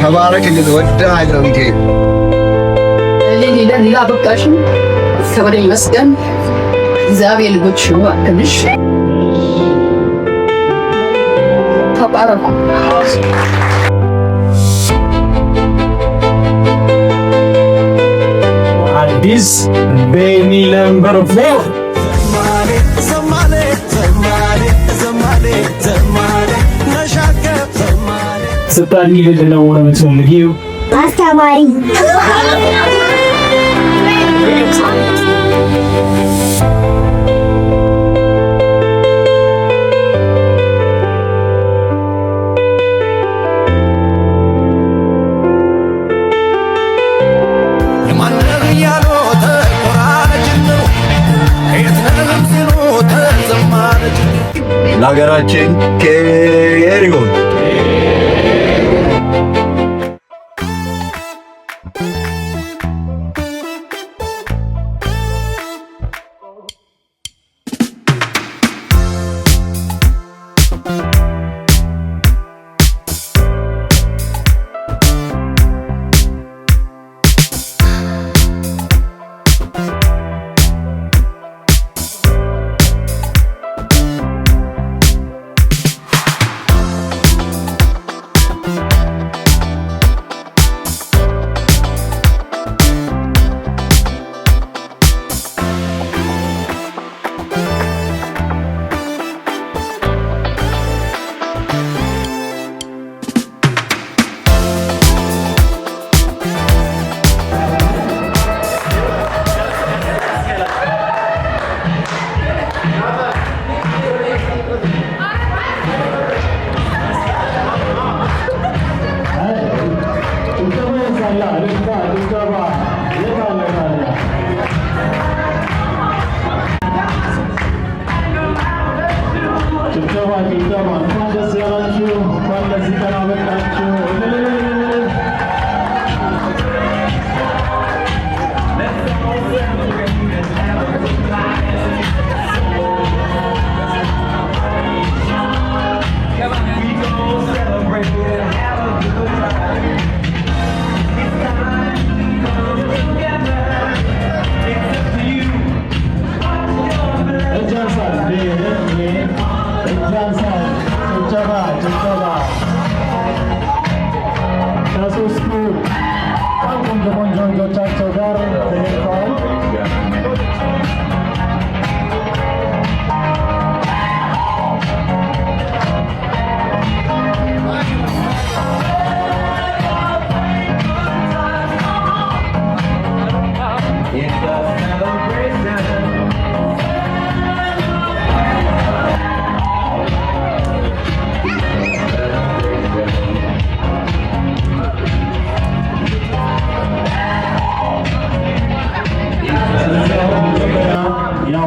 ተባረክ እንግዲህ ወዳለው ይቴ ሌላ በቃሽ ከበደ ይመስገን እግዚአብሔር ልጆች ነው አትንሽ ተባረኩ አዲስ ቤቢ ነምበር 4 ስታኒ ልጅነው ነው የምትፈልጊው አስተማሪ ለሀገራችን ኬር ይሁን።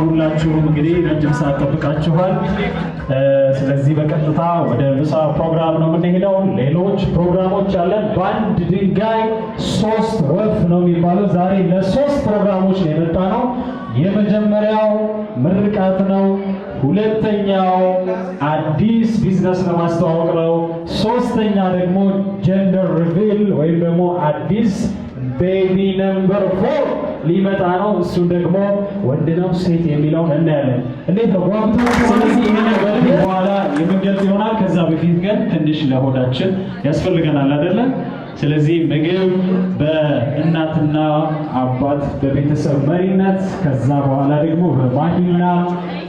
ሁላችሁም እንግዲህ ረጅም ሰዓት ጠብቃችኋል። ስለዚህ በቀጥታ ወደ ምሳ ፕሮግራም ነው የምንሄደው። ሌሎች ፕሮግራሞች አለን። በአንድ ድንጋይ 3 ወፍ ነው የሚባለው። ዛሬ ለ3 ፕሮግራሞች ነው የመጣ ነው። የመጀመሪያው ምርቃት ነው። ሁለተኛው አዲስ ቢዝነስ ለማስተዋወቅ ነው። ሶስተኛ ደግሞ ጀንደር ሪቪል ወይም ደግሞ አዲስ ቤቢ ነምበር 4 ሊመጣ ነው። እሱ ደግሞ ወንድ ነው ሴት የሚለውን እናያለን። እንዴት ነው ጓጉቶ? ስለዚህ ይሄን በኋላ የምንገልጽ ይሆናል። ከዛ በፊት ግን ትንሽ ለሆዳችን ያስፈልገናል አይደለ? ስለዚህ ምግብ በእናትና አባት በቤተሰብ መሪነት፣ ከዛ በኋላ ደግሞ በማሂና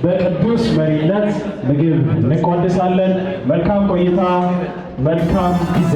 በቅዱስ መሪነት ምግብ እንቋደሳለን። መልካም ቆይታ፣ መልካም ጊዜ።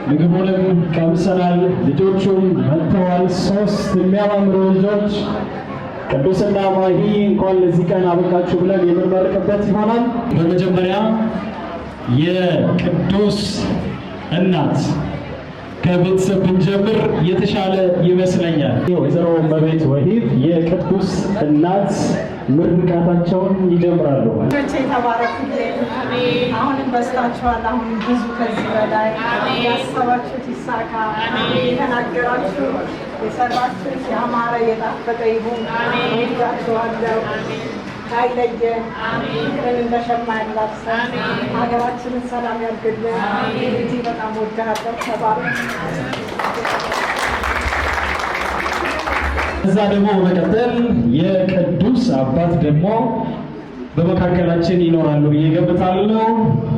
ምግቡንም ቀምሰናል። ልጆቹም መጥተዋል። 3 የሚያማምሩ ልጆች ቅዱስና ማሂ እንኳን ለዚህ ቀን አበቃችሁ ብለን የምንመርቅበት ይሆናል። በመጀመሪያ የቅዱስ እናት ከቤተሰብ ብንጀምር የተሻለ ይመስለኛል። ወይዘሮ እመቤት ወሂብ የቅዱስ እናት ምርቃታቸውን ይጀምራሉ። ተባረኩልኝ። አሁንም በስታችኋል። አሁንም ብዙ ከዚህ በላይ ያሰባችሁት ይሳካ። የተናገራችሁ የሰራችሁት ያማረ የጣፈጠ ይሁን። ወዳችኋለሁ። አይለየን። ፍቅርን እንደ ሸማ ያላብሰን። ሀገራችንን ሰላም ያድርግልን። እጅግ በጣም ወዳለሁ። ተባረክ። እዛ ደግሞ በመቀጠል የቅዱስ አባት ደግሞ በመካከላችን ይኖራሉ ብዬ ገምታለሁ።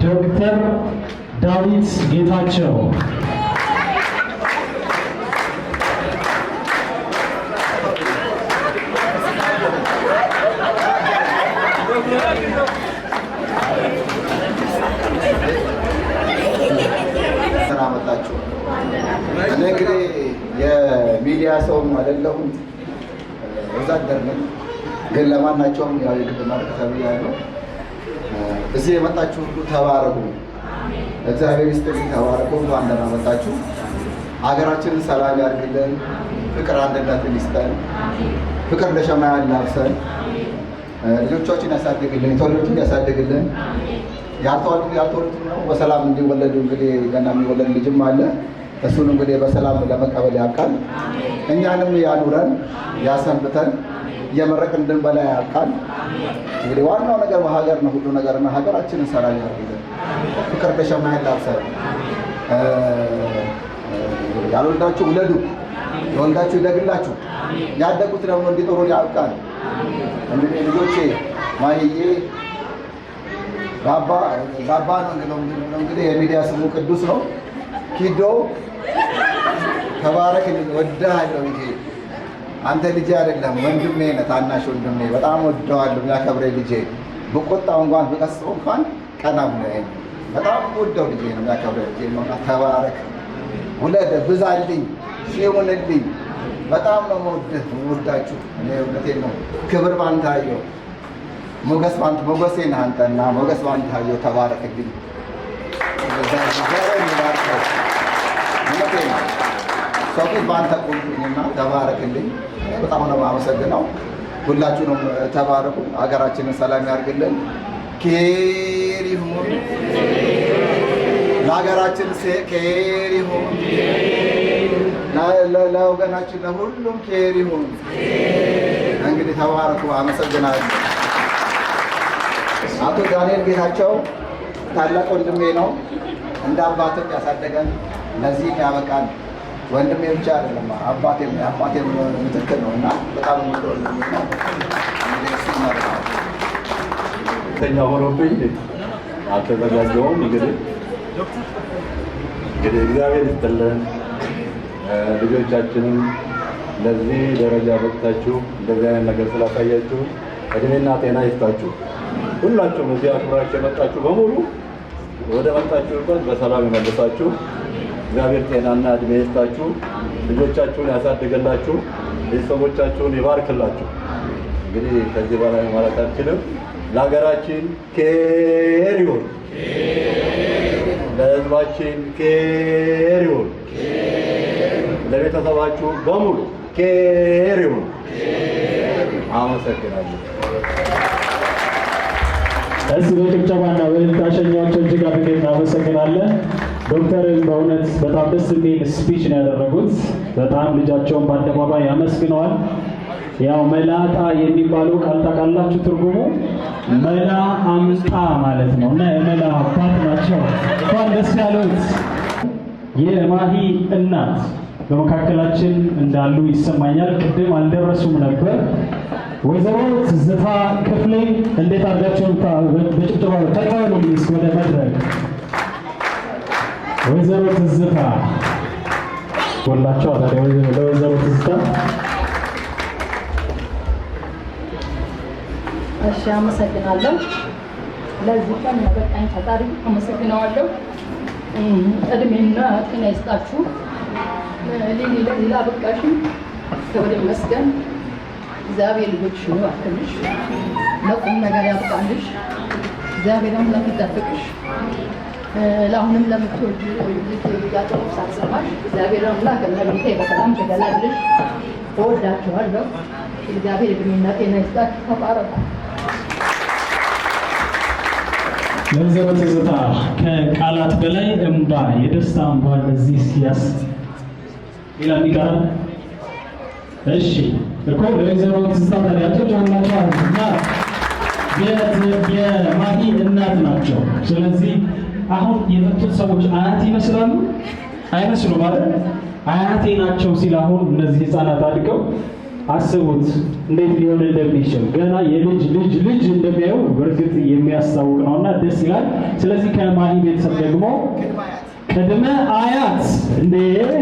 ዶክተር ዳዊት ጌታቸው ተናመጣችሁ። እኔ እንግዲህ የሚዲያ ሰውም አይደለሁም፣ ወዛደር ነኝ። ግን ለማናቸውም ያው የግድ ማለት ተብያለሁ። እዚህ የመጣችሁ ሁሉ ተባረኩ፣ እግዚአብሔር ይስጥልኝ፣ ተባረኩ። እንኳን ደህና መጣችሁ። ሀገራችንን ሰላም ያድርግልን፣ ፍቅር አንድነትን ይስጠን፣ ፍቅር ለሸማ ያላብሰን፣ ልጆቻችን ያሳድግልን፣ የተወለዱትን ያሳድግልን፣ ያልተወለዱት ነው በሰላም እንዲወለዱ። እንግዲህ ገና የሚወለድ ልጅም አለ። እሱን እንግዲህ በሰላም ለመቀበል ያብቃል። እኛንም ያኑረን፣ ያሰንብተን፣ እየመረቅን እንድንበላ ያብቃል። እንግዲህ ዋናው ነገር ሀገር ነው ሁሉ ነገር እና ሀገራችንን ሰላም ያድርግልን፣ ፍቅር ለሸማ ያላብሰን። ያልወልዳችሁ ውለዱ፣ የወልዳችሁ ይደግላችሁ፣ ያደጉት ደግሞ እንዲጦሩ ያብቃል። እንግዲህ ልጆቼ ማሂዬ ባባ ነው እንግዲህ የሚዲያ ስሙ ቅዱስ ነው። ኪዶ ተባረክልኝ፣ ወድሃለሁ። ልጄ አንተ ልጄ አይደለም ወንድሜ ነህ፣ ታናሽ ወንድሜ። በጣም ወደዋለሁ፣ የሚያከብረኝ ልጄ። ብቆጣው እንኳን ብቀስፈው እንኳን ቀና ብለኸኝ በጣም ወደው ልጄ ነው፣ የሚያከብረኝ ልጄ ነው። ተባረክ፣ ውለድ፣ ብዛልኝ፣ ሺውንልኝ። በጣም ነው የምወዳችሁ። እኔ እውነቴን ነው። ክብር ባንተ አየሁ፣ ሞገስ ባንተ፣ ሞገሴ ነህ አንተና ሞገስ ባንተ አየሁ። ተባረክልኝ። ሰው ባንተ ቆምኩኝና ተባረክልኝ። በጣም ነው የማመሰግነው። ሁላችሁንም ተባረኩ። ሀገራችንን ሰላም ያድርግልን። ኬር ይሁን ለሀገራችን፣ ኬር ይሁን ለወገናችን፣ ለሁሉም ኬር ይሁን። እንግዲህ ተባረኩ። አመሰግናለሁ። አቶ ዳንኤል ጌታቸው ታላቅ ወንድሜ ነው። እንደ አባትም ያሳደገን ለዚህ ያበቃን ወንድሜ ብቻ አይደለም፣ አባቴም ምትክ ነው እና በጣም ወንድሜ ነው። ተኛ ሆኖብኝ አልተዘጋጀውም። እንግዲህ እግዚአብሔር ይስጥልን። ልጆቻችንም ለዚህ ደረጃ በቅታችሁ እንደዚህ አይነት ነገር ስላሳያችሁ እድሜና ጤና ይስጣችሁ። ሁላችሁም እዚህ አክብራችሁ የመጣችሁ በሙሉ ወደ መጣችሁበት በሰላም ይመልሳችሁ። እግዚአብሔር ጤናና እድሜ ይስጣችሁ። ልጆቻችሁን ያሳድግላችሁ። ቤተሰቦቻችሁን ይባርክላችሁ። እንግዲህ ከዚህ በላይ ማለት አልችልም። ለሀገራችን ኬር ይሁን፣ ለሕዝባችን ኬር ይሁን፣ ለቤተሰባችሁ በሙሉ ኬር ይሁን። አመሰግናለሁ። እዚህ በጭብጨባና በእልልታ ሸኛቸው እጅግ አድርገን እናመሰግናለን። ዶክተርን በእውነት በጣም ደስ የሚል ስፒች ነው ያደረጉት። በጣም ልጃቸውን በአደባባይ ያመስግነዋል። ያው መላጣ የሚባለው ቃል ታውቃላችሁ? ትርጉሙ መላ አምጣ ማለት ነው እና የመላ አባት ናቸው። እንኳን ደስ ያሉት። የማሂ እናት በመካከላችን እንዳሉ ይሰማኛል። ቅድም አልደረሱም ነበር። ወይዘሮ ትዝታ ክፍሌ እንዴት አድርጋችሁ በጭብጨባ ተቀበሉ እስኪ ወደ መድረክ። ወይዘሮ ትዝታ ወላቸው ታዲያ ለወይዘሮ ትዝታ እሺ፣ አመሰግናለሁ። ለዚህ ቀን ያበቃኝ ፈጣሪ አመሰግናለሁ። እድሜና ጤና ይስጣችሁ። ሌላ በቃሽም ክብር ይመስገን። እግዚአብሔር ልጆችሽን ይባርክልሽ፣ ለቁም ነገር ያብቃልሽ። እግዚአብሔር አምላክ ይጠብቅሽ። ለአሁንም ለምትወድ ያጠሩ ሳትሰማሽ እግዚአብሔር አምላክ ለቤቴ በሰላም ትገላልሽ። እወዳችኋለሁ። እግዚአብሔር እድሜና ጤና ይስጣችሁ። ተባረኩ። ገንዘብ ትዝታ ከቃላት በላይ እንባ፣ የደስታ እንባ ለዚህ ሲያስ ሌላ ይቀራል። እሺ እኮ ለገንዘብ ትዝታ ታዲያቸው ጃንላቸው እና የማሂ እናት ናቸው። ስለዚህ አሁን የመጡት ሰዎች አያት ይመስላሉ አይመስሉም ማለት አያቴ ናቸው ሲል አሁን እነዚህ ህፃናት አድገው አስቡት እንዴት ሊሆን እንደሚችል ገና የልጅ ልጅ ልጅ እንደሚያዩ በእርግጥ የሚያስታውቅ ነውና ደስ ይላል። ስለዚህ ከማሂ ቤተሰብ ደግሞ ቅድመ አያት እንዴ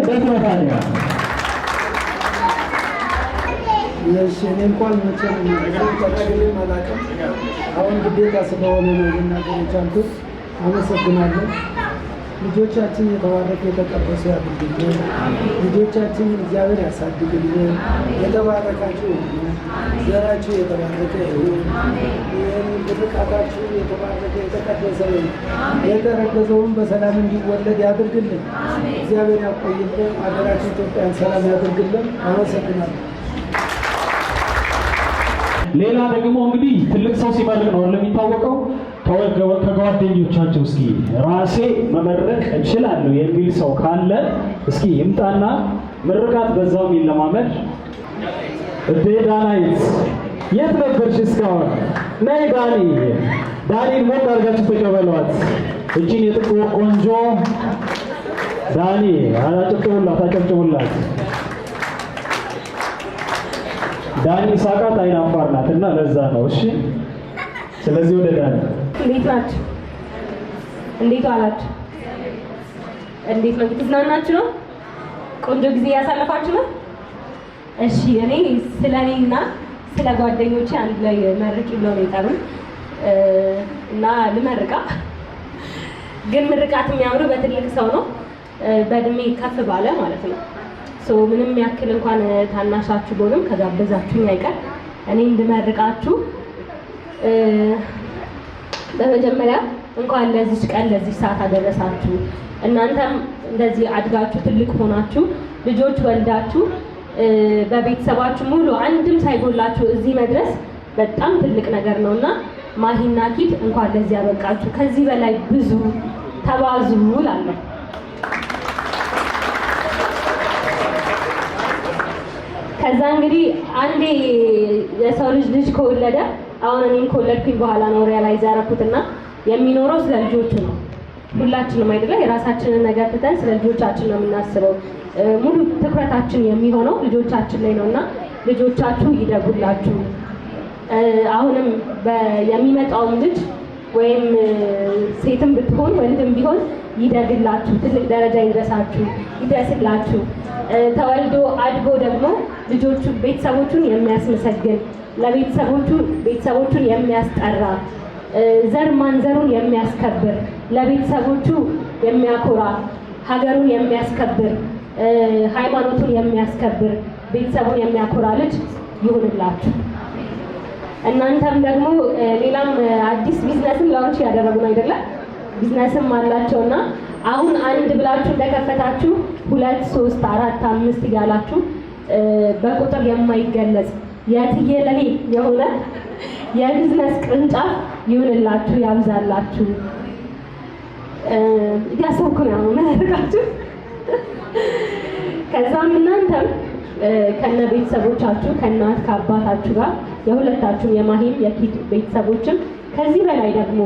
ደፍረታለያ እኔ እንኳን መቼም ተናግሬ አላውቅም። አሁን ግዴታ ስለሆነ ነው ልናገር የቻልኩት። አመሰግናለሁ። ልጆቻችን የተባረከ የተቀደሱ ያድርግልን። ልጆቻችን እግዚአብሔር ያሳድግልን። የተባረካችሁ ዘራችሁ የተባረከ ይሁን። ምርቃታችሁ የተባረከ የተቀደሰ ይሁን። የተረገዘውን በሰላም እንዲወለድ ያድርግልን። እግዚአብሔር ያቆይልን። ሀገራችን ኢትዮጵያን ሰላም ያድርግልን። አመሰግናለሁ። ሌላ ደግሞ እንግዲህ ትልቅ ሰው ሲመርቅ ነው እንደሚታወቀው ከጓደኞቻቸው እስኪ ራሴ መመረቅ እችላለሁ የሚል ሰው ካለ እስኪ ይምጣና ምርቃት በዛው የሚለማመድ ዳናይት የት ነበርሽ እስካሁን? ነይ ዳኒን ሞት አድርጋችሁ ተቀበሏት። እቺን የጥቁር ቆንጆ ዳኒ አጨብጭቡላት። ዳኒ ሳቃት አይናፋር ናት እና ለዛ ነው። እሺ ስለዚህ ወደ ዳኒ እንዴት ናችሁ? እንዴት ዋላችሁ? እንዴት ነው? ትዝናናችሁ ነው? ቆንጆ ጊዜ ያሳለፋችሁ ነው? እሺ እኔ ስለኔና ስለ ጓደኞቼ አንድ ላይ መርቂ ብለው ነው የጠሩኝ እና ልመርቃ። ግን ምርቃት የሚያምሩ በትልቅ ሰው ነው፣ በእድሜ ከፍ ባለ ማለት ነው። ምንም ያክል እንኳን ታናሻችሁ ቢሆንም ከጋበዛችሁኝ አይቀር እኔ እንድመርቃችሁ በመጀመሪያ እንኳን ለዚህ ቀን ለዚህ ሰዓት አደረሳችሁ። እናንተም እንደዚህ አድጋችሁ ትልቅ ሆናችሁ ልጆች ወልዳችሁ በቤተሰባችሁ ሙሉ አንድም ሳይጎላችሁ እዚህ መድረስ በጣም ትልቅ ነገር ነውና ማሂና ኪድ እንኳን ለዚህ ያበቃችሁ። ከዚህ በላይ ብዙ ተባዙ እላለሁ። ከዛ እንግዲህ አንዴ የሰው ልጅ ከወለደ አሁን እኔም ከወለድኩኝ በኋላ ነው ሪያላይዝ ያደረኩትና የሚኖረው ስለ ልጆቹ ነው። ሁላችንም አይደለ የራሳችንን ነገር ትተን ስለ ልጆቻችን ነው የምናስበው። ሙሉ ትኩረታችን የሚሆነው ልጆቻችን ላይ ነውና ልጆቻችሁ ይደጉላችሁ። አሁንም የሚመጣውም ልጅ ወይም ሴትም ብትሆን ወንድም ቢሆን ይደግላችሁ፣ ትልቅ ደረጃ ይድረስላችሁ። ተወልዶ አድጎ ደግሞ ልጆቹ ቤተሰቦቹን የሚያስመሰግን ቤተሰቦቹን የሚያስጠራ ዘር ማንዘሩን የሚያስከብር ለቤተሰቦቹ የሚያኮራ ሀገሩን የሚያስከብር ሃይማኖቱን የሚያስከብር ቤተሰቡን የሚያኮራ ልጅ ይሁንላችሁ። እናንተም ደግሞ ሌላም አዲስ ቢዝነስም ላውንች ያደረጉ ነው አይደለ? ቢዝነስም አላቸውና አሁን አንድ ብላችሁ እንደከፈታችሁ 2 3 4 5 እያላችሁ በቁጥር የማይገለጽ የትየለሌ የሆነ የቢዝነስ ቅርንጫፍ ይሁንላችሁ፣ ያብዛላችሁ። እያሰብኩ ነው መረቃችሁ። ከዛም እናንተም ከነ ቤተሰቦቻችሁ ከእናት ከአባታችሁ ጋር የሁለታችሁም የማሂም የኪድ ቤተሰቦችም ከዚህ በላይ ደግሞ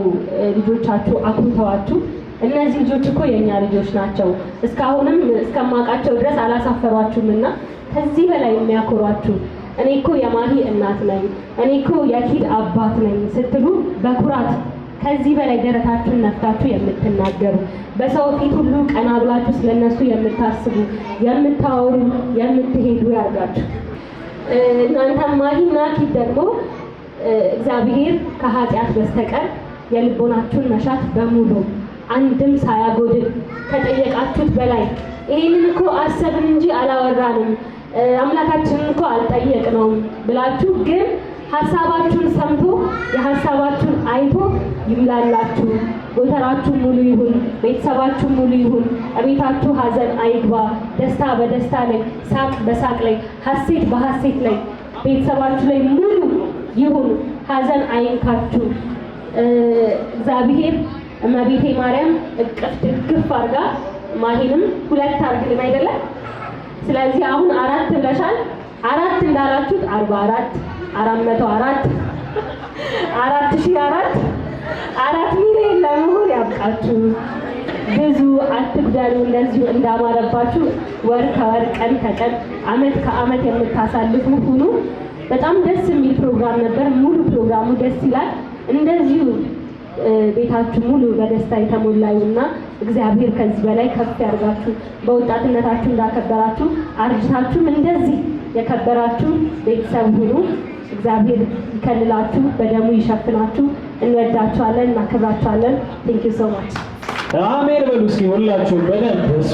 ልጆቻችሁ አኩርተዋችሁ እነዚህ ልጆች እኮ የኛ ልጆች ናቸው እስካሁንም እስከማውቃቸው ድረስ አላሳፈሯችሁምና ከዚህ በላይ የሚያኮሯችሁ እኔ እኮ የማሂ እናት ነኝ፣ እኔ እኮ የኪድ አባት ነኝ ስትሉ በኩራት ከዚህ በላይ ደረታችሁን ነፍታችሁ የምትናገሩ በሰው ፊት ሁሉ ቀና ብላችሁ ስለነሱ የምታስቡ የምታወሩ የምትሄዱ ያርጋችሁ። እናንተ ማሂና ኪድ ደግሞ እግዚአብሔር ከኃጢአት በስተቀር የልቦናችሁን መሻት በሙሉ አንድም ሳያጎድል ከጠየቃችሁት በላይ ይሄንን እኮ አሰብን እንጂ አላወራንም፣ አምላካችንን እኮ አልጠየቅነውም ብላችሁ ግን ሐሳባችሁን ሰምቶ የሐሳባችሁን አይቶ ይምላላችሁ። ጎተራችሁ ሙሉ ይሁን፣ ቤተሰባችሁ ሙሉ ይሁን፣ ቤታችሁ ሐዘን አይግባ፣ ደስታ በደስታ ላይ፣ ሳቅ በሳቅ ላይ፣ ሐሴት በሐሴት ላይ ቤተሰባችሁ ላይ ሙሉ ይሁን፣ ሐዘን አይንካችሁ። እግዚአብሔር እመቤቴ ማርያም እቅፍ ድግፍ አድርጋ ማሂንም 2 አድርግልን አይደለም። ስለዚህ አሁን 4 ብለሻል። 4 እንዳላችሁት 44 404 4004 4 ሚሊዮን ለመሆን ያብቃችሁ። ብዙ አትጉዳሉ። እንደዚሁ እንዳማረባችሁ ወር ከወር ቀን ከቀን ዓመት ከዓመት የምታሳልፉ ሁኑ። በጣም ደስ የሚል ፕሮግራም ነበር። ሙሉ ፕሮግራሙ ደስ ይላል። እንደዚሁ ቤታችሁ ሙሉ በደስታ የተሞላዩና እግዚአብሔር ከዚህ በላይ ከፍ ያርጋችሁ። በወጣትነታችሁ እንዳከበራችሁ አርጅታችሁም እንደዚህ የከበራችሁ ቤተሰብ ሁኑ። እግዚአብሔር ይከልላችሁ፣ በደሙ ይሸፍናችሁ። እንወዳችኋለን፣ እናከብራችኋለን። ቴንክ ዩ ሶ ማች። አሜን በሉ እስኪ ሁላችሁም በደንብ። እሷ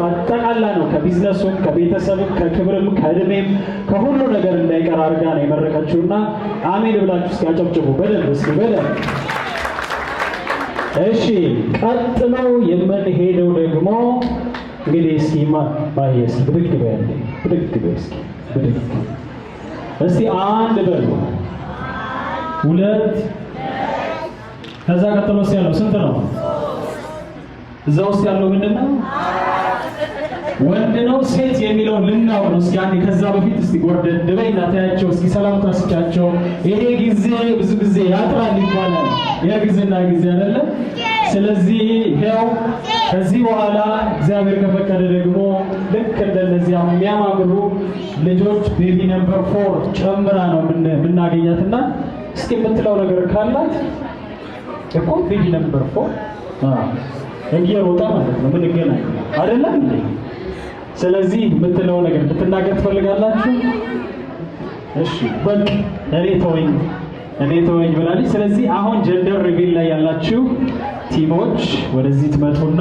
አጠቃላ ነው ከቢዝነሱም ከቤተሰብም ከክብርም ከእድሜም ከሁሉ ነገር እንዳይቀር አድርጋ ነው የመረቀችውና አሜን ብላችሁ እስኪ አጨብጭቡ በደንብ እስኪ በደንብ። እሺ ቀጥሎ የምንሄደው ደግሞ እንግዲህ እስኪ ማየስ ብድግ በል ብድግ በል እስኪ ብድግ እስቲ 1 በሉ 2 ከዛ ቀጥሎ ያለው ስንት ነው? እዛ ውስጥ ያለው ምንድነው? ወንድ ነው ሴት የሚለውን ልናውቅ ነው። እስኪ አንዴ ከዛ በፊት እስቲ ጎርደድ በይና ታያቸው እስኪ ሰላም ታስጫቸው። ይሄ ጊዜ ብዙ ጊዜ ያጥራል ይባላል፣ የግዝና ጊዜ አይደለም። ስለዚህ ይሄው ከዚህ በኋላ እግዚአብሔር ከፈቀደ ደግሞ ልክ እንደነዚህ አሁን የሚያማምሩ ልጆች ቤቢ ነምበር 4 ጨምራ ነው የምናገኛትና እስኪ የምትለው ነገር ካላት እኮ ቤቢ ነምበር 4 እየሮጣ ማለት ነው ምንገናኝ አይደለም እንዴ? ስለዚህ የምትለው ነገር ልትናገር ትፈልጋላችሁ? እሺ በቃ እኔ ተወኝ ብላለች። ስለዚህ አሁን ጀንደር ሪቪል ላይ ያላችሁ ቲሞች ወደዚህ ትመጡና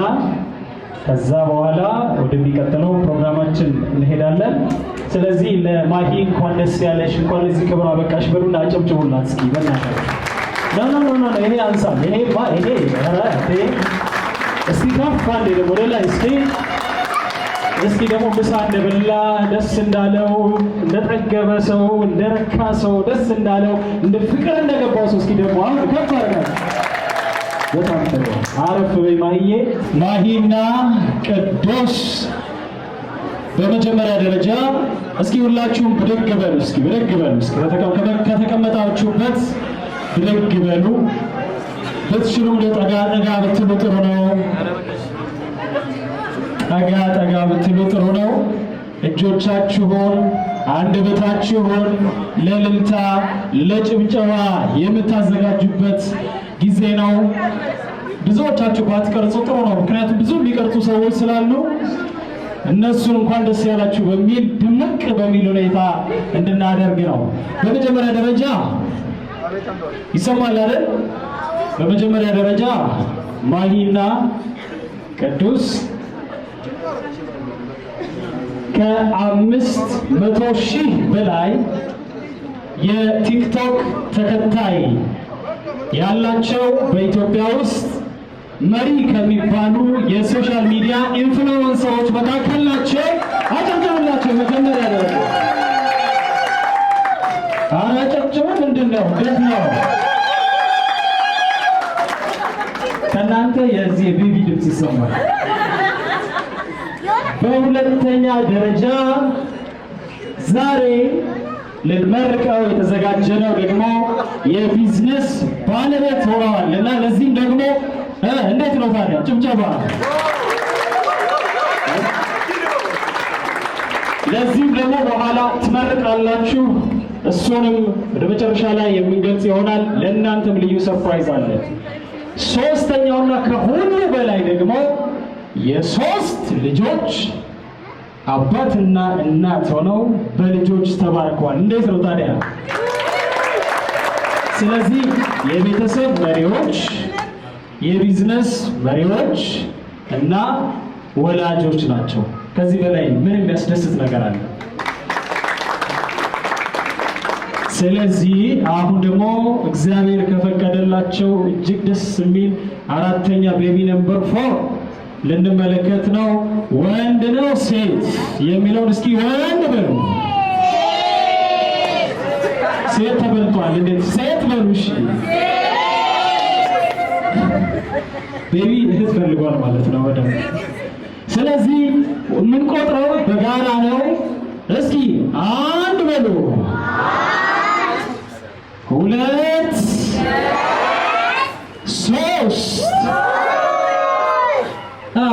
ከዛ በኋላ ወደሚቀጥለው ፕሮግራማችን እንሄዳለን። ስለዚህ ለማሂ እንኳን ደስ ያለሽ፣ እንኳን ለዚህ ክብር አበቃሽ በሉና አጨብጭቡላት እስኪ በእናትህ። ኖ ይሄ አንሳም ይሄ እስቲ ከፍ አንዴ ደግሞ ወደ ላይ እስኪ ደግሞ ምሳ እንደበላ ደስ እንዳለው እንደጠገበ ሰው እንደረካ ሰው ደስ እንዳለው እንደ ፍቅር እንደገባው ሰው እስኪ ደግሞ አሁን ከፍ አድርጋችሁ በጣም ጥሩ አረፍ በይ ማሂዬ። ማሂና ቅዱስ በመጀመሪያ ደረጃ እስኪ ሁላችሁም ብድግ በሉ እስኪ ከተቀመጣችሁበት ብድግ በሉ። ብትችሉ ለጠጋ ብትሉ ጥሩ ነው። ጠጋ ብትሉ ጥሩ ነው። እጆቻችሁን አንደበታችሁን ለእልልታ ለጭብጨባ የምታዘጋጁበት ጊዜ ነው። ብዙዎቻችሁ ባትቀርጹ ጥሩ ነው። ምክንያቱም ብዙ የሚቀርጹ ሰዎች ስላሉ እነሱን እንኳን ደስ ያላችሁ በሚል ድምቅ በሚል ሁኔታ እንድናደርግ ነው። በመጀመሪያ ደረጃ ይሰማል አይደል? በመጀመሪያ ደረጃ ማሂና ቅዱስ ከ500,000 በላይ የቲክቶክ ተከታይ ያላቸው በኢትዮጵያ ውስጥ መሪ ከሚባሉ የሶሻል ሚዲያ ኢንፍሉዌንሰሮች መካከል ናቸው። አጨብጭቡላቸው። መጀመሪያ ደረጃ አጨብጭቡ። ምንድነው ደስ ነው ከእናንተ የዚህ ቤቢ ድምፅ ይሰማል። በሁለተኛ ደረጃ ዛሬ ልንመርቀው የተዘጋጀነው ደግሞ የቢዝነስ ባለቤት ሆነዋል እና ለዚህም ደግሞ እንዴት ነው ታዲያ ጭብጨባ። ለዚህም ደግሞ በኋላ ትመርቃላችሁ። እሱንም ወደ መጨረሻ ላይ የምንገልጽ ይሆናል። ለእናንተም ልዩ ሰርፕራይዝ አለ። ሶስተኛውና ከሁሉ በላይ ደግሞ የ3 ልጆች አባትና እናት ሆነው በልጆች ተባርከዋል። እንዴት ነው ታዲያ? ስለዚህ የቤተሰብ መሪዎች የቢዝነስ መሪዎች እና ወላጆች ናቸው። ከዚህ በላይ ምን የሚያስደስት ነገር አለ? ስለዚህ አሁን ደግሞ እግዚአብሔር ከፈቀደላቸው እጅግ ደስ የሚል አራተኛ ቤቢ ነምበር 4 ልንመለከት ነው። ወንድ ነው ሴት የሚለውን እስኪ ወንድ በሉ። ሴት ተበልቷል። እንዴት ሴት በሉ? እሺ ቤቢ እህት ፈልጓል ማለት ነው ወደ ስለዚህ የምንቆጥረው በጋራ ነው። እስኪ አንድ በሉ፣ ሁለት፣ ሶስት።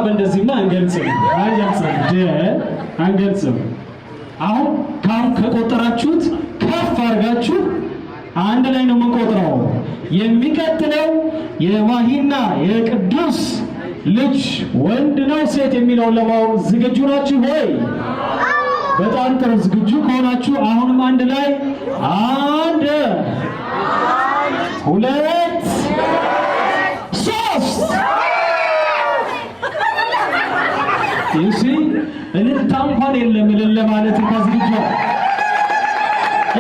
በእንደዚህማ አንገልጽም። አሁን ከቆጠራችሁት ከፍ አድርጋችሁ አንድ ላይ ነው የምንቆጥረው። የሚቀጥለው የማሂና የቅዱስ ልጅ ወንድ ነው ሴት የሚለውን ለማወቅ ዝግጁ ናችሁ ወይ? በጣም ጥሩ። ዝግጁ ከሆናችሁ አሁንም አንድ ላይ አንድ፣ ሁለት፣ ሶስት። ይሲ እልልታ እንኳን የለም። እልል ለማለት እንኳን ዝግጁ።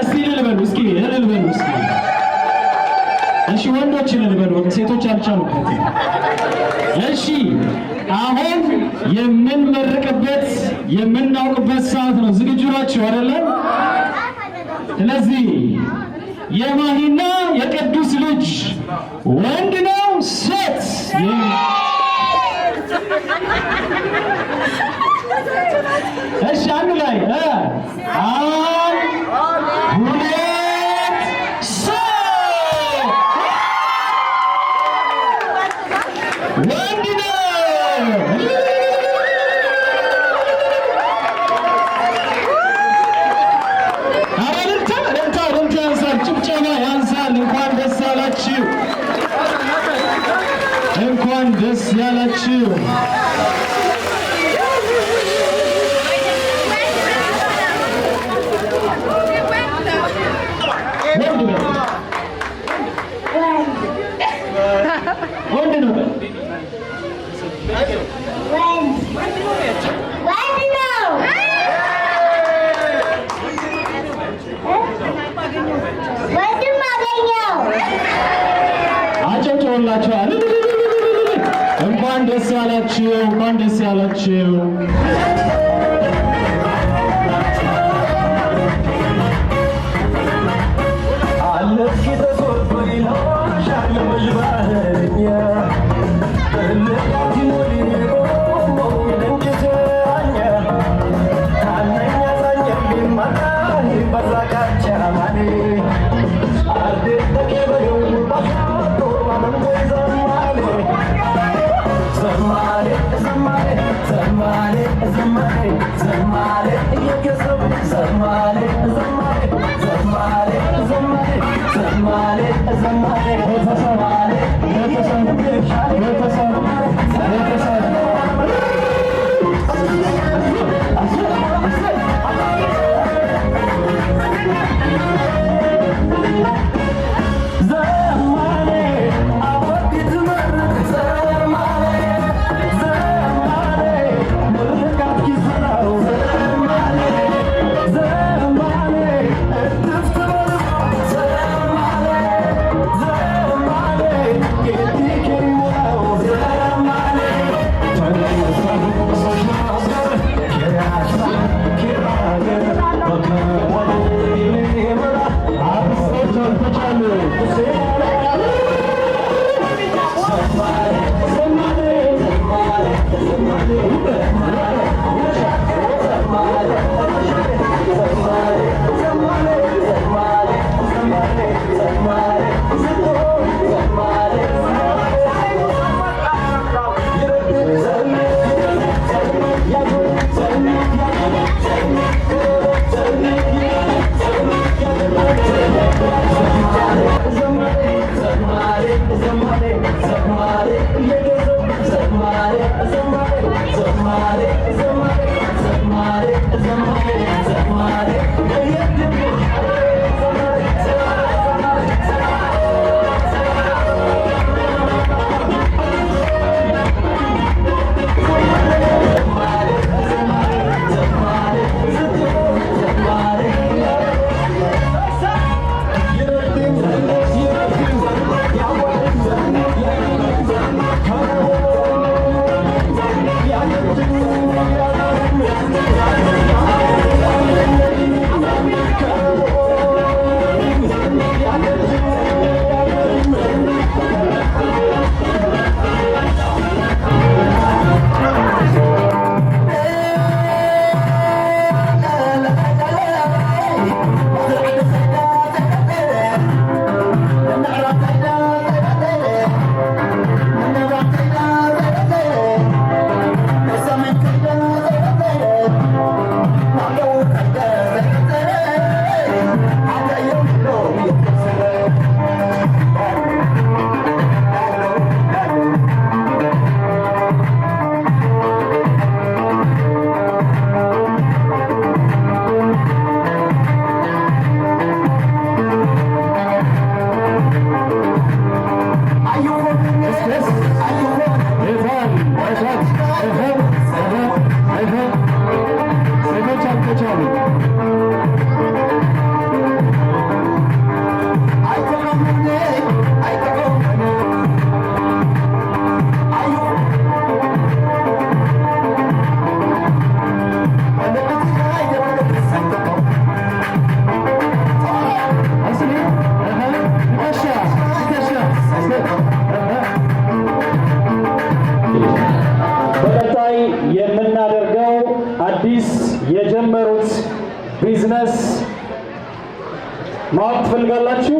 እስኪ እልል በሉ፣ እስኪ እልል በሉ፣ እስኪ እሺ ወንዶች እልል በሉ። ሴቶች አልቻሉበት። እሺ አሁን የምንመርቅበት የምናውቅበት ሰዓት ነው። ዝግጁ ናችሁ አይደለም? ስለዚህ የማሂና የቅዱስ ልጅ ወንድ ነው ሴት? እሺ አንድ ላይ አንድ፣ ሁለት፣ ሶስት። ወንድ ነው። እልልታ ያንሳል፣ ጭብጨባ ያንሳል። እንኳን ደስ ያላችሁ፣ እንኳን ደስ ያላችሁ። ወንድ ነው። አጨብጭቡላችኋል። እንኳን ደስ ያላችሁ፣ እንኳን ደስ ያላችሁ። Zermale አዲስ የጀመሩት ቢዝነስ ማወቅ ትፈልጋላችሁ?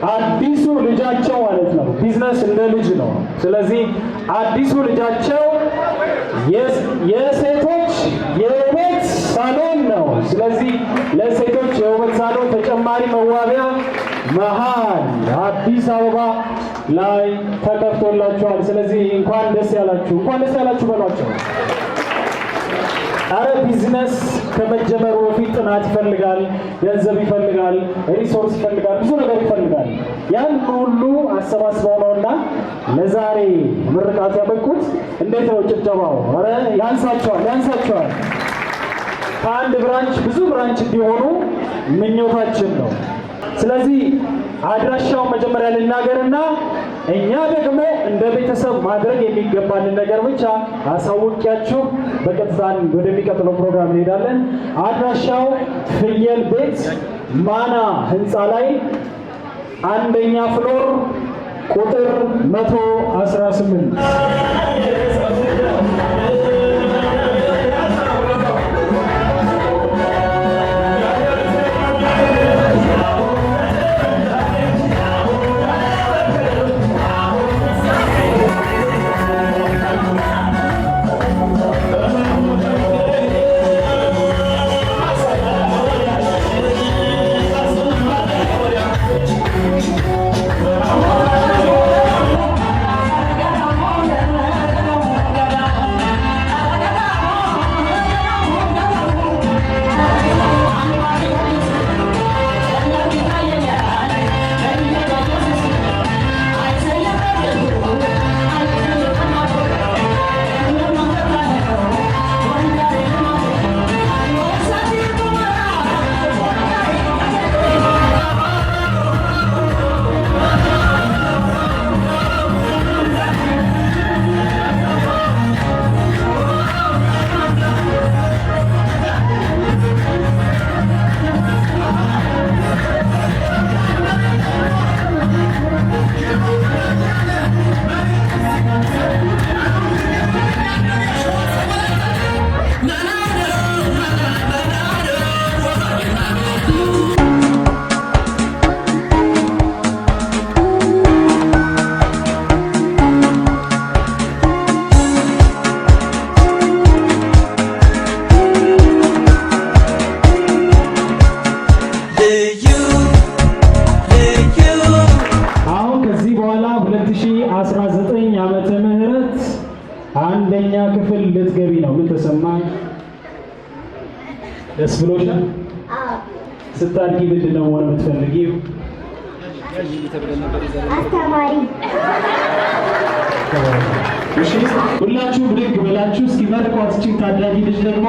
አዲሱ ልጃቸው ማለት ነው። ቢዝነስ እንደ ልጅ ነው። ስለዚህ አዲሱ ልጃቸው የሴቶች የውበት ሳሎን ነው። ስለዚህ ለሴቶች የውበት ሳሎን ተጨማሪ መዋቢያ መሀል አዲስ አበባ ላይ ተከፍቶላችኋል። ስለዚህ እንኳን ደስ ያላችሁ፣ እንኳን ደስ ያላችሁ በሏቸው። አረ ቢዝነስ ከመጀመሩ በፊት ጥናት ይፈልጋል፣ ገንዘብ ይፈልጋል፣ ሪሶርስ ይፈልጋል፣ ብዙ ነገር ይፈልጋል። ያን ሁሉ አሰባስበው ነውና ለዛሬ ምርቃት ያበቁት። እንዴት ነው ጭብጨባው? አረ ያንሳቸዋል፣ ያንሳቸዋል። ከአንድ ብራንች ብዙ ብራንች እንዲሆኑ ምኞታችን ነው። ስለዚህ አድራሻውን መጀመሪያ ልናገርና እኛ ደግሞ እንደ ቤተሰብ ማድረግ የሚገባንን ነገር ብቻ አሳውቂያችሁ በቀጥታ ወደሚቀጥለው ፕሮግራም እንሄዳለን። አድራሻው ፍየል ቤት ማና ህንፃ ላይ 1ኛ ፍሎር ቁጥር 118 2019 ዓመተ ምህረት 1ኛ ክፍል ልትገቢ ነው። ምን ተሰማሽ? ደስ ብሎሻል? ስታድጊ ምንድን ነው መሆን የምትፈልጊው? አስተማሪ። እሺ ሁላችሁ ብድግ ብላችሁ እስኪ መርቋት። እቺ ታዳጊ ልጅ ደግሞ